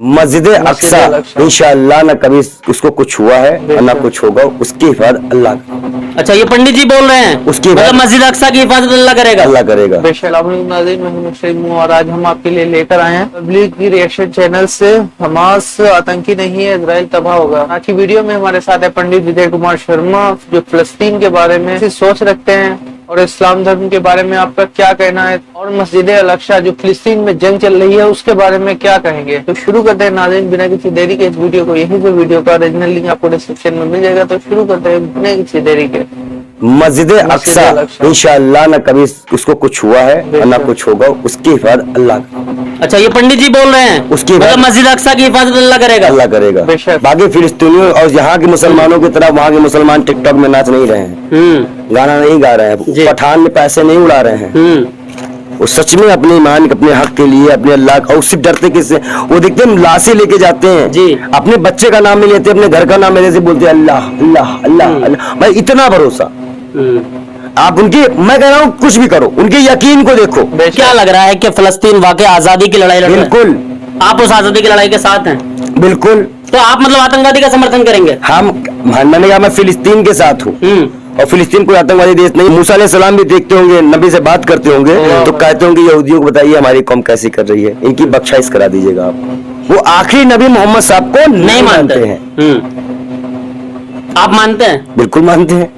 मस्जिद अक्सा इंशाअल्लाह न कभी उसको कुछ हुआ है और न कुछ होगा, उसकी हिफाजत अल्लाह। अच्छा, ये पंडित जी बोल रहे हैं उसकी मतलब मस्जिद अक्सा की हिफाजत अल्लाह करेगा। अल्लाह करेगा। और आज हम आपके लिए लेकर आए हैं पब्लिक रिएक्शन चैनल से। हमास आतंकी नहीं है, इजराइल तबाह होगा। आज की वीडियो में हमारे साथ है पंडित विजय कुमार शर्मा, जो फलस्तीन के बारे में सोच रखते हैं और इस्लाम धर्म के बारे में आपका क्या कहना है, और मस्जिद अल-अक्सा जो फिलिस्तीन में जंग चल रही है उसके बारे में क्या कहेंगे। तो शुरू करते हैं नाज़रीन, बिना किसी देरी के इस वीडियो को। यहीं पे वीडियो का ओरिजिनल लिंक आपको डिस्क्रिप्शन में मिल जाएगा। तो शुरू करते हैं बिना किसी देरी के। मस्जिद अक्सा इंशाअल्लाह न कभी उसको कुछ हुआ है और न कुछ होगा, उसकी हिफाजत अल्लाह। अच्छा, ये पंडित जी बोल रहे हैं उसकी मतलब मस्जिद अक्सा की हिफाजत अल्लाह करेगा। अल्लाह करेगा। बाकी फिलिस्तीनियों और यहाँ के मुसलमानों की तरह वहाँ के मुसलमान टिकटॉक में नाच नहीं रहे हैं, गाना नहीं गा रहे हैं, पठान में पैसे नहीं उड़ा रहे हैं। वो सच में अपने ईमान, अपने हक के लिए, अपने अल्लाह का, उससे डरते किससे? वो देखते हैं लाशें लेके जाते हैं जी, अपने बच्चे का नाम नहीं लेते, अपने घर का नाम लेते से बोलते अल्लाह अल्लाह अल्लाह अल्लाह। भाई इतना भरोसा आप उनकी, मैं कह रहा हूँ कुछ भी करो, उनके यकीन को देखो। क्या लग रहा है कि फलस्तीन वाकई आजादी की लड़ाई लड़ रहा है? बिल्कुल, आप उस आजादी की लड़ाई के साथ हैं। बिल्कुल। तो आप मतलब आतंकवादी का समर्थन करेंगे? मैंने कहा मैं फिलिस्तीन के साथ हूँ, और फिलिस्तीन कोई आतंकवादी देश नहीं। मूसा अलैहिस्सलाम भी देखते होंगे, नबी से बात करते होंगे तो कहते होंगे यहूदियों को बताइए हमारी कौम कैसी कर रही है, इनकी बख्शाइश करा दीजिएगा आप। वो आखिरी नबी मोहम्मद साहब को नहीं मानते हैं। आप मानते हैं? बिल्कुल मानते हैं।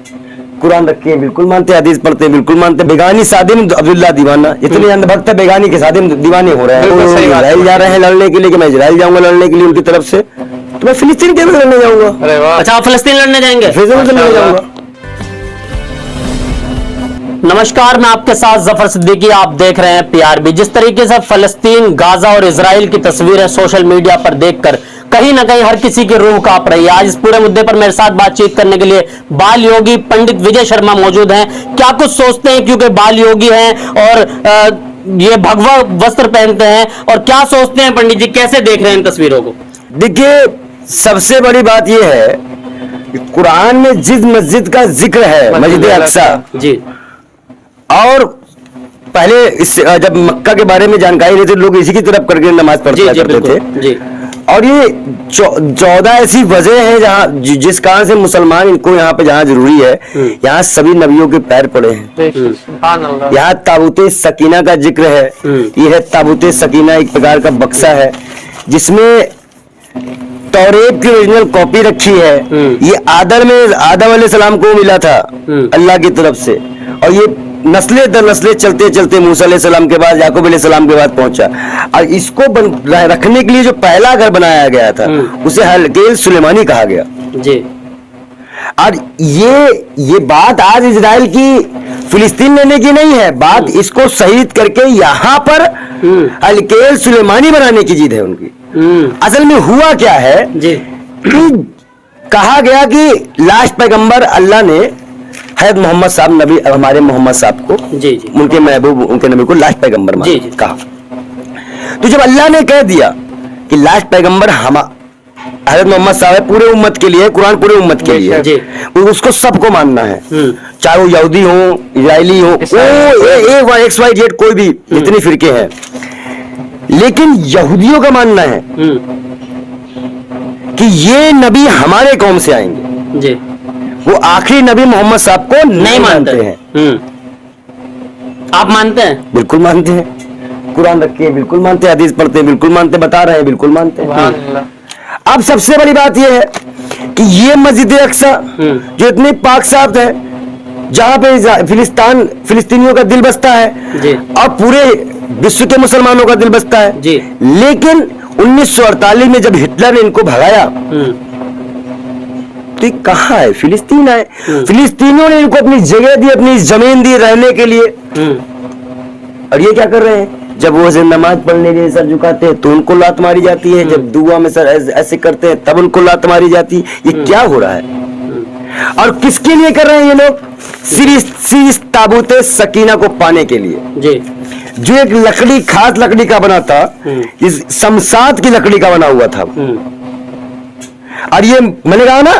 कुरान रखे हैं, बिल्कुल मानते हैं। हदीस पढ़ते हैं, बिल्कुल मानते हैं। बेगानी शादी में अब्दुल्ला दीवाना, इतने अंधभक्त बेगानी की शादी में दीवाने हो रहे हैं। इजराइल जा रहे हैं लड़ने के लिए कि मैं इजराइल जाऊंगा लड़ने के लिए उनकी तरफ से, तो मैं फिलिस्तीन के भी लड़ने जाऊंगा। अच्छा, आप फिलिस्तीन लड़ने जाएंगे? लड़ने जाऊंगा। नमस्कार, मैं आपके साथ जफर सिद्दीकी, आप देख रहे हैं पीआरबी। जिस तरीके से फलस्तीन, गाजा और इजराइल की तस्वीरें सोशल मीडिया पर देखकर कहीं ना कहीं हर किसी की रूह कांप रही है। आज इस पूरे मुद्दे पर मेरे साथ बातचीत करने के लिए बाल योगी पंडित विजय शर्मा मौजूद हैं। क्या कुछ सोचते हैं, क्योंकि बाल योगी हैं और ये भगवा वस्त्र पहनते हैं, और क्या सोचते हैं पंडित जी, कैसे देख रहे हैं इन तस्वीरों को? देखिए, सबसे बड़ी बात यह है कि कुरान में जिस मस्जिद का जिक्र है, मस्जिद अक्सा जी, और पहले इस जब मक्का के बारे में जानकारी लेते लोग इसी की तरफ करके नमाज पढ़ते करते थे जी। और ये 14 ऐसी वजह है जहाँ जिस कारण से मुसलमान इनको यहाँ पे जहाँ जरूरी है, यहाँ सभी नबियों के पैर पड़े हैं। यहाँ ताबूते सकीना का जिक्र है। ये है ताबूते सकीना, एक प्रकार का बक्सा है जिसमें तौरेत की ओरिजिनल कॉपी रखी है। ये आदम अलैहिस्सलाम को मिला था अल्लाह की तरफ से, और ये नस्ले दर नस्ले चलते चलते मूसा अलैहिस्सलाम के बाद, याकूब अलैहिस्सलाम के बाद पहुंचा। और इसको रखने के लिए जो पहला घर बनाया गया था उसे हलकेल सुलेमानी कहा गया जी। और ये बात आज इजराइल की फिलिस्तीन लेने की नहीं है, बात इसको शहीद करके यहाँ पर हलकेल सुलेमानी बनाने की जिद है उनकी। असल में हुआ क्या है जी, कहा गया कि लास्ट पैगंबर अल्लाह ने हज़रत मोहम्मद साहब, नबी हमारे मोहम्मद साहब को जी जी, उनके महबूब, उनके नबी को लास्ट पैगंबर कहा। तो जब अल्लाह ने कह दिया कि लास्ट पैगंबर हज़रत मोहम्मद साहब है, पूरे उम्मत के लिए, कुरान पूरे उम्मत के लिए जी, उसको सबको मानना है, चाहे वो यहूदी हो, इजरायली हो, XYZ कोई भी, जितनी फिरके हैं। लेकिन यहूदियों का मानना है कि ये नबी हमारे कौम से आएंगे जी, वो आखिरी नबी मोहम्मद साहब को नहीं मानते हैं। आप मानते हैं? बिल्कुल मानते हैं। कुरान रखे हैं, बिल्कुल मानते हैं। हदीस पढ़ते हैं, बिल्कुल मानते हैं। बता रहे हैं, बिल्कुल मानते हैं। अब सबसे बड़ी बात यह है कि ये मस्जिद अक्सा जो इतनी पाक साफ है, जहां पे फिलिस्तीनियों का दिल बसता है जी, और पूरे विश्व के मुसलमानों का दिल बसता है जी। लेकिन 1948 में जब हिटलर ने इनको भगाया तो कहाँ है? फिलिस्तीन आए। फिलिस्तीनियों ने इनको अपनी जगह दी, अपनी जमीन दी रहने के लिए। और ये क्या कर रहे हैं? जब वो नमाज पढ़ने के लिए सर झुकाते हैं तो उनको लात मारी जाती है, जब दुआ में सर ऐसे करते हैं तब उनको लात मारी जाती है। ये क्या हो रहा है? और किसके लिए कर रहे हैं ये लोग? सिर्फ ताबूते सकीना को पाने के लिए जी, जो एक लकड़ी, खास लकड़ी का बना था, इस शमशाद की लकड़ी का बना हुआ था। और ये मैंने कहा ना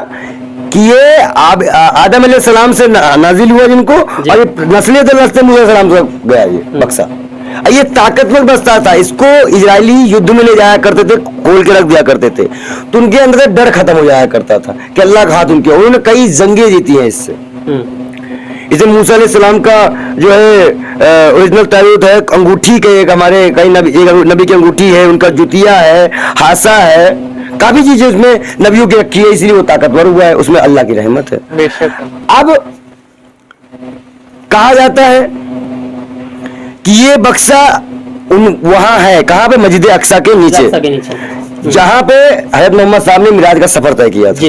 कि ये आदम अलैहिस्सलाम से नाजिल हुआ जिनको, और ये नस्ले दर नस्ले मूसा अलैहिस्सलाम से गया ये बक्सा। ये ताकतवर बस्ता था, इसको इजरायली युद्ध में ले जाया करते थे, खोल के रख दिया करते थे, तो उनके अंदर से डर खत्म हो जाया करता था कि अल्लाह का हाथ उनके, उन्होंने कई जंगें जीती हैं इससे। इसे मूसा अलैहिस्सलाम का जो है ओरिजिनल ताबूत है, अंगूठी के एक हमारे कई नबी की अंगूठी है, उनका जुतिया है, हासा है, काफी चीजें उसमें नबियों की रखी है, इसलिए वो ताकतवर हुआ है, उसमें अल्लाह की रहमत है। अब कहा जाता है कि ये बक्सा वहां है, कहां पे? मस्जिद अक्सा के नीचे, जहां पे हजरत मोहम्मद साहब ने मिराज का सफर तय किया था।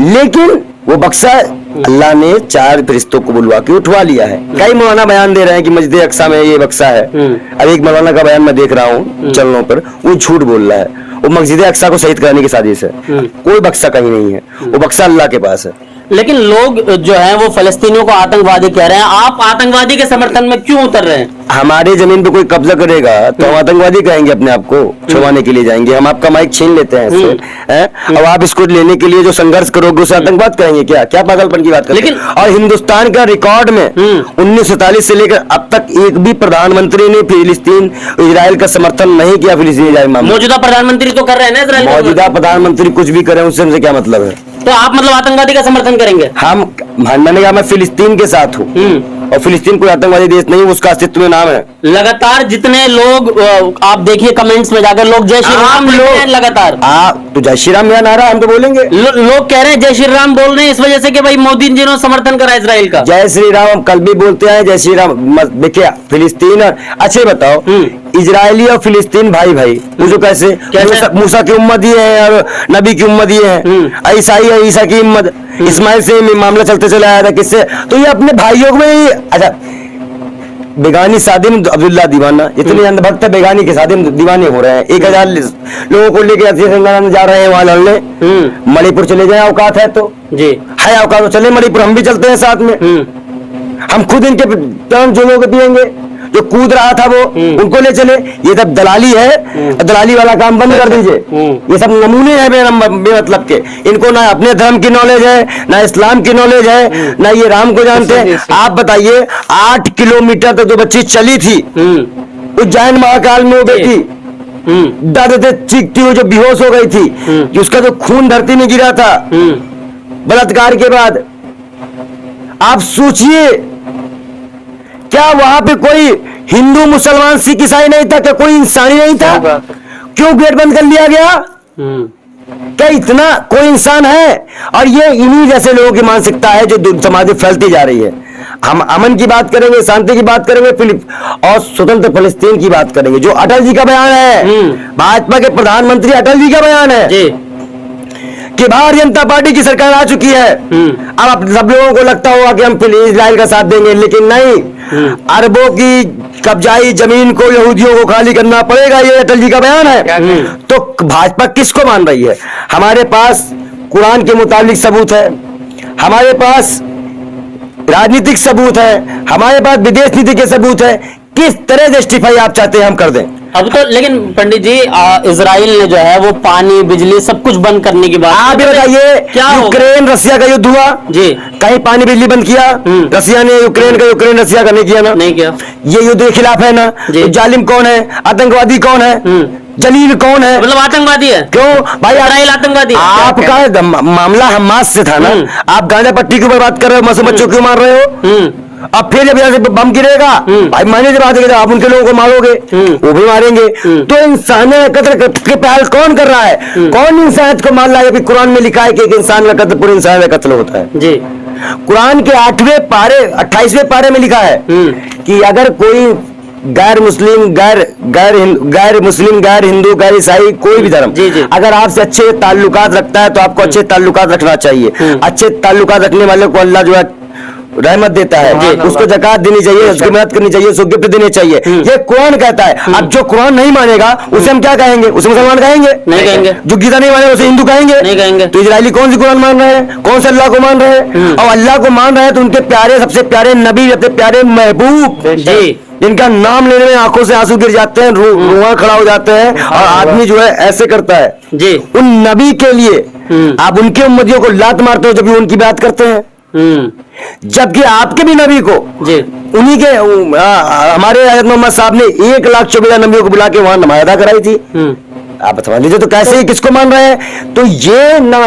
लेकिन वो बक्सा अल्लाह ने 4 फरिश्तों को बुलवा के उठवा लिया है। कई मौलाना बयान दे रहे हैं कि मस्जिद अक्सा में ये बक्सा है। अब एक मौलाना का बयान मैं देख रहा हूँ चैनलों पर, वो झूठ बोल रहा है, वो मस्जिद अक्सा को शहीद करने की साजिश है। कोई बक्सा कहीं नहीं है, वो बक्सा अल्लाह के पास है। लेकिन लोग जो है वो फलस्तीनियों को आतंकवादी कह रहे हैं, आप आतंकवादी के समर्थन में क्यों उतर रहे हैं? हमारे जमीन पे कोई कब्जा करेगा तो हम आतंकवादी कहेंगे, अपने आप को छुड़वाने के लिए जाएंगे, हम आपका माइक छीन लेते हैं इससे, अब आप इसको लेने के लिए जो संघर्ष करोगे उसे आतंकवाद कहेंगे? क्या पागलपन की बात करते हैं? लेकिन और हिंदुस्तान का रिकॉर्ड में 1947 से लेकर अब तक एक भी प्रधानमंत्री ने फिलिस्तीन इजराइल का समर्थन नहीं किया। फिलिस्तीन मौजूदा प्रधानमंत्री तो कर रहे हैं ना इजराइल, मौजूदा प्रधानमंत्री कुछ भी करें उससे हमसे क्या मतलब है? तो आप मतलब आतंकवादी का समर्थन करेंगे? मैंने कहा मैं फिलिस्तीन के साथ हूँ, और फिलिस्तीन कोई आतंकवादी देश नहीं, उसका अस्तित्व में नाम है। लगातार जितने लोग आप देखिए कमेंट्स में जाकर लोग जय श्री राम लिख रहे हैं लगातार। तो जय श्री राम मेरा नारा हम तो बोलेंगे। लोग कह रहे हैं जय श्री राम बोल रहे हैं इस वजह से कि भाई मोदी जी ने समर्थन करा इजराइल का। जय श्री राम हम कल भी बोलते हैं, जय श्री राम। देखिए फिलिस्तीन, अच्छे बताओ इजरायली और फिलिस्तीन भाई भाई मुझे कैसे? मूसा की उम्मत ही है और नबी की उम्मत ही है, ईसाई है, ईसा की उम्मत, इस्माइल से मामला चलते चला आया था, किससे? तो ये अपने भाइयों में ही। अच्छा, बेगानी शादी में अब्दुल्ला दीवाना, इतने अंधभक्त बेगानी के शादी में दीवाने हो रहे हैं। 1000 लोगों को लेकर तेलंगाना जा रहे हैं वहां लड़ने, मणिपुर चले जाए, औकात है तो जी है, औकात तो चले मणिपुर, हम भी चलते हैं साथ में। हम खुद इनके जो लोग पियेंगे, जो कूद रहा था वो उनको ले चले। ये सब दलाली है, दलाली वाला काम बंद कर दीजिए। ये सब नमूने हैं बेमतलब के, इनको ना अपने धर्म की नॉलेज है, ना इस्लाम की नॉलेज है, ना ये राम को जानते हैं। आप बताइए 8 किलोमीटर तक जो बच्ची चली थी उज्जैन महाकाल में, वो बेटी दादा चीखती हुई जो बेहोश हो गई थी, उसका जो खून धरती में गिरा था बलात्कार के बाद, आप सोचिए क्या वहां पे कोई हिंदू मुसलमान सिख ईसाई नहीं था? क्या कोई इंसान ही नहीं था? क्यों गेट बंद कर लिया गया? क्या इतना कोई इंसान है? और ये इन्हीं जैसे लोगों की मानसिकता है जो समाज में फैलती जा रही है। हम अमन की बात करेंगे, शांति की बात करेंगे, और स्वतंत्र फिलिस्तीन की बात करेंगे, जो अटल जी का बयान है, भाजपा के प्रधानमंत्री अटल जी का बयान है कि भारतीय जनता पार्टी की सरकार आ चुकी है। अब सब लोगों को लगता होगा कि हम इजराइल का साथ देंगे, लेकिन नहीं, अरबों की कब्जाई जमीन को यहूदियों को खाली करना पड़ेगा, ये अटल जी का बयान है। तो भाजपा किसको मान रही है? हमारे पास कुरान के मुताबिक सबूत है, हमारे पास राजनीतिक सबूत है, हमारे पास विदेश नीति के सबूत है। किस तरह जस्टिफाई आप चाहते हैं हम कर दें? अब तो लेकिन पंडित जी इजराइल ने जो है वो पानी बिजली सब कुछ बंद करने की बात, आप बताइए क्या यूक्रेन रसिया का युद्ध हुआ जी, कहीं पानी बिजली बंद किया रसिया ने? यूक्रेन रसिया का नहीं किया ना, नहीं किया। ये युद्ध के खिलाफ है ना? तो जालिम कौन है? आतंकवादी कौन है? जलील कौन है? मतलब आतंकवादी है। क्यों भाई? इजराइल आतंकवादी। आपका मामला हमास से था ना, आप गांजा पट्टी के ऊपर बात कर रहे हो, मासूम बच्चों क्यों मार रहे हो? अब फिर जब यहाँ से बम गिरेगा भाई माने जब आते आप उनके लोगों को मारोगे, वो भी मारेंगे। तो इंसानियत कत्ल के पहल कौन कर रहा है? कौन इंसानियत को मार रहा है? कुरान में लिखा है कि एक इंसान का कत्ल पूरे इंसान का कत्ल होता है जी। कुरान के 8वें पारे 28वें पारे में लिखा है कि अगर कोई गैर मुस्लिम गैर हिंदू गैर ईसाई कोई भी धर्म अगर आपसे अच्छे ताल्लुकात रखता है तो आपको अच्छे ताल्लुकात रखना चाहिए। अच्छे ताल्लुकात रखने वाले को अल्लाह जो है रहमत देता है, उसको ज़कात देनी चाहिए, उसकी मदद करनी चाहिए, उसको गिफ्ट देने चाहिए। ये कुरान कहता है। अब जो कुरान नहीं मानेगा उसे हम क्या कहेंगे? उसे मुसलमान कहेंगे? नहीं कहेंगे। जो गीता नहीं मानेगा उसे हिंदू कहेंगे? नहीं कहेंगे। तो इजरायली कौन सी कुरान मान रहे हैं? कौन से अल्लाह को मान रहे हैं? और अल्लाह को मान रहे हैं तो उनके प्यारे सबसे प्यारे नबी, सबसे प्यारे महबूब जी, जिनका नाम लेने में आंखों से आंसू गिर जाते हैं, रुआ खड़ा हो जाते हैं, और आदमी जो है ऐसे करता है जी। उन नबी के लिए आप उनके उम्मतियों को लात मारते हो जब भी उनकी बात करते हैं। जबकि आपके भी नबी को जी उन्हीं के हमारे हज़रत मोहम्मद साहब ने 1,24,000 नबियों को बुला के वहां नमाज अदा कराई थी। आप समझ लीजिए, तो कैसे ही किसको मान रहे हैं? तो ये ना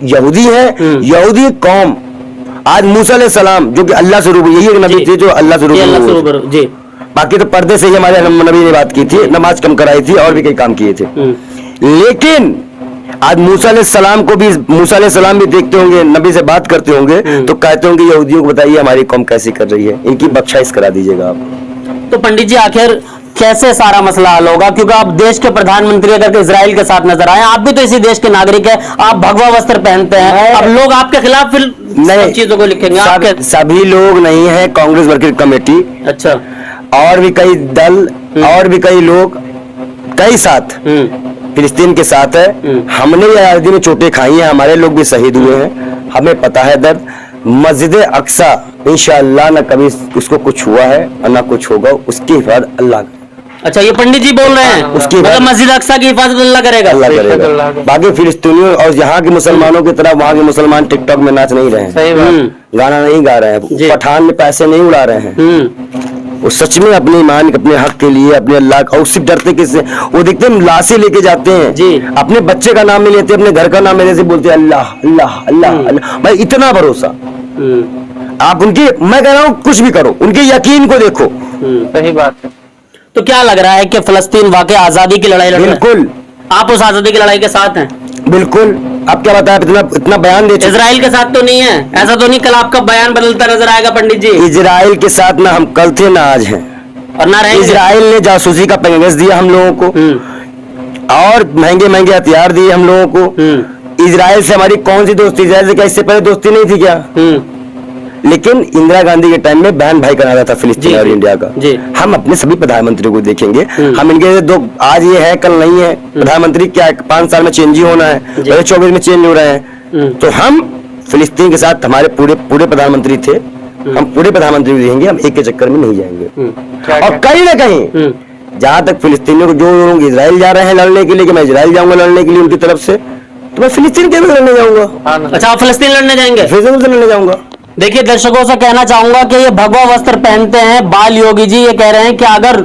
यहूदी है, यहूदी कौम। आज मूसा अलैहिस्सलाम जो कि अल्लाह से रूबरू, यही एक नबी थे जो अल्लाह से रूबरू जी। बाकी तो पर्दे से ही हमारे नबी ने बात की थी, नमाज कम कराई थी और भी कई काम किए थे। लेकिन आज मूसा अलैहिस्सलाम को भी, मूसा अलैहिस्सलाम भी देखते होंगे, नबी से बात करते होंगे तो कहते होंगे यहूदियों को बताइए हमारी कौम कैसी कर रही है, इनकी बख्शाइश करा दीजिएगा आप। तो पंडित जी आखिर कैसे सारा मसला हल होगा? क्योंकि आप देश के प्रधानमंत्री अगर इजराइल के साथ नजर आए, आप भी तो इसी देश के नागरिक हैं, आप भगवा वस्त्र पहनते हैं, अब लोग आपके खिलाफ फिर सब चीजों को लिखेंगे। आपके सभी लोग नहीं है, कांग्रेस वर्किंग कमेटी, अच्छा, और भी कई दल और भी कई लोग कई साथ फिलिस्तीन के साथ है। हमने ये आजादी में चोटें खाई हैं, हमारे लोग भी शहीद हुए हैं, हमें पता है दर्द। मस्जिद अक्सा इंशाअल्लाह ना कभी उसको कुछ हुआ है और ना कुछ होगा, उसकी हिफाजत अल्लाह। अच्छा, ये पंडित जी बोल रहे हैं उसकी मतलब मस्जिद अक्सा की हिफाजत अल्लाह करेगा। अल्लाह करेगा। बाकी फिलिस्तीनियों और यहाँ के मुसलमानों की तरह वहाँ के मुसलमान टिकटॉक में नाच नहीं रहे हैं, सही बात, गाना नहीं गा रहे हैं, पठान में पैसे नहीं उड़ा रहे हैं। वो सच में अपने ईमान, अपने हक के लिए, अपने अल्लाह का, उससे डरते किससे? वो देखते हैं लाशें लेके जाते हैं जी, अपने बच्चे का नाम नहीं लेते, अपने घर का नाम नहीं लेते, बोलते अल्लाह अल्लाह अल्लाह अल्लाह। भाई इतना भरोसा आप उनकी, मैं कह रहा हूँ कुछ भी करो, उनके यकीन को देखो। सही बात है। तो क्या लग रहा है कि फलस्तीन वाकई आजादी की लड़ाई लड़ रहा है? बिल्कुल, आप उस आजादी की लड़ाई के साथ हैं? बिल्कुल। आप क्या बताया, इतना बयान दे चुके। इजराइल के साथ तो नहीं है, ऐसा तो नहीं कल आपका बयान बदलता नजर आएगा पंडित जी? इजराइल के साथ ना हम कल थे ना आज हैं, और ना रहेंगे। इजराइल ने जासूसी का पैकेज दिया हम लोगों को और महंगे महंगे हथियार दिए हम लोगों को। इजराइल से हमारी कौन सी दोस्ती? इजराइल से क्या इससे पहले दोस्ती नहीं थी क्या? लेकिन इंदिरा गांधी के टाइम में बहन भाई करा था फिलिस्तीन और इंडिया का। हम अपने सभी प्रधानमंत्रियों को देखेंगे, हम इनके दो, आज ये है कल नहीं है प्रधानमंत्री, क्या 5 साल में चेंज ही होना है, 24 में चेंज हो रहे हैं। तो हम फिलिस्तीन के साथ, हमारे पूरे प्रधानमंत्री थे, हम पूरे प्रधानमंत्री को देखेंगे, हम एक के चक्कर में नहीं जाएंगे। और कहीं ना कहीं जहां तक फिलिस्तीनियों को, जो लोग इजराइल जा रहे हैं लड़ने के लिए कि मैं इजराइल जाऊंगा लड़ने के लिए उनकी तरफ से, तो मैं फिलिस्तीन के भी लड़ने जाऊंगा। अच्छा, आप फिलिस्तीन लड़ने जाएंगे? फिलिस्तीन से लड़ने जाऊंगा। देखिए, दर्शकों से कहना चाहूंगा कि ये भगवा वस्त्र पहनते हैं बाल योगी जी, ये कह रहे हैं कि अगर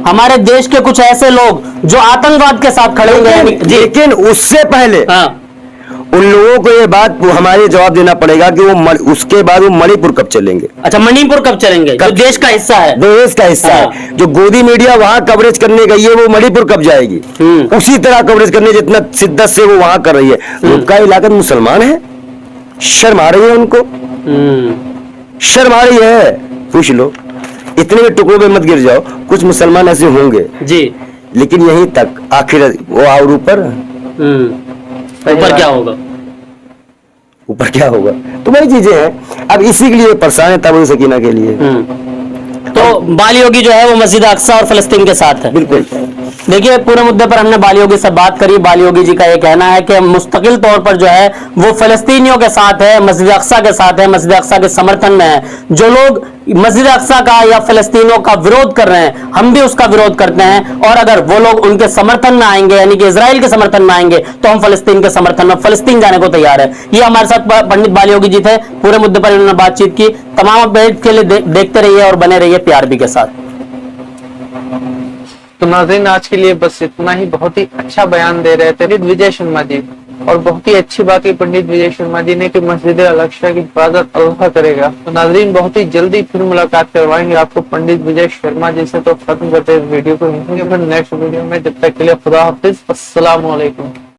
हमारे देश के कुछ ऐसे लोग जो आतंकवाद के साथ खड़े होंगे, लेकिन उससे पहले उन लोगों को ये बात हमारे जवाब देना पड़ेगा कि वो उसके बाद वो मणिपुर कब चलेंगे। अच्छा, मणिपुर कब चलेंगे? जो देश का हिस्सा है, देश का हिस्सा है, जो गोदी मीडिया वहां कवरेज करने गई है, वो मणिपुर कब जाएगी? उसी तरह कवरेज करने जितना शिद्दत से वो वहां कर रही है। उनका इलाका मुसलमान है, शर्म आ रही है उनको, शर्म आ रही है। पूछ लो, इतने टुकड़ों में मत गिर जाओ, कुछ मुसलमान ऐसे होंगे जी, लेकिन यहीं तक, आखिर वो और ऊपर क्या होगा? ऊपर क्या होगा? तो वही चीजें हैं। अब इसी के लिए परेशान है तब सकीना के लिए। तो बाल योगी जो है वो मस्जिद अक्सा और फलस्तीन के साथ है। बिल्कुल। देखिए, पूरे मुद्दे पर हमने बाल योगी से बात करी। बाल योगी जी का ये कहना है कि मुस्तकिल तौर पर जो है वो फलस्तीनियों के साथ है, मस्जिद अक्सा के साथ है, मस्जिद अक्सा के समर्थन में है। जो लोग मस्जिद अक्सा का या फलस्तीनियों का विरोध कर रहे हैं, हम भी उसका विरोध करते हैं, और अगर वो लोग उनके समर्थन में आएंगे, यानी कि इजराइल के समर्थन में आएंगे, तो हम फलस्तीन के समर्थन में फलस्तीन जाने को तैयार है। ये हमारे साथ पंडित बाल योगी जी थे, पूरे मुद्दे पर इन्होंने बातचीत की। तमाम अपडेट के लिए देखते रहिए और बने रहिए PRB के साथ। तो नाज़रीन, आज के लिए बस इतना ही। बहुत ही अच्छा बयान दे रहे थे पंडित विजय शर्मा जी, और बहुत ही अच्छी बात है पंडित विजय शर्मा जी ने कि मस्जिद अल-अक्सा की हिफाजत अल्लाह करेगा। तो नाज़रीन, बहुत ही जल्दी फिर मुलाकात करवाएंगे आपको पंडित विजय शर्मा जी से। तो खत्म करते हैं इस वीडियो को, फिर नेक्स्ट वीडियो में। जब तक के लिए खुदा हाफिज, अस्सलाम वालेकुम।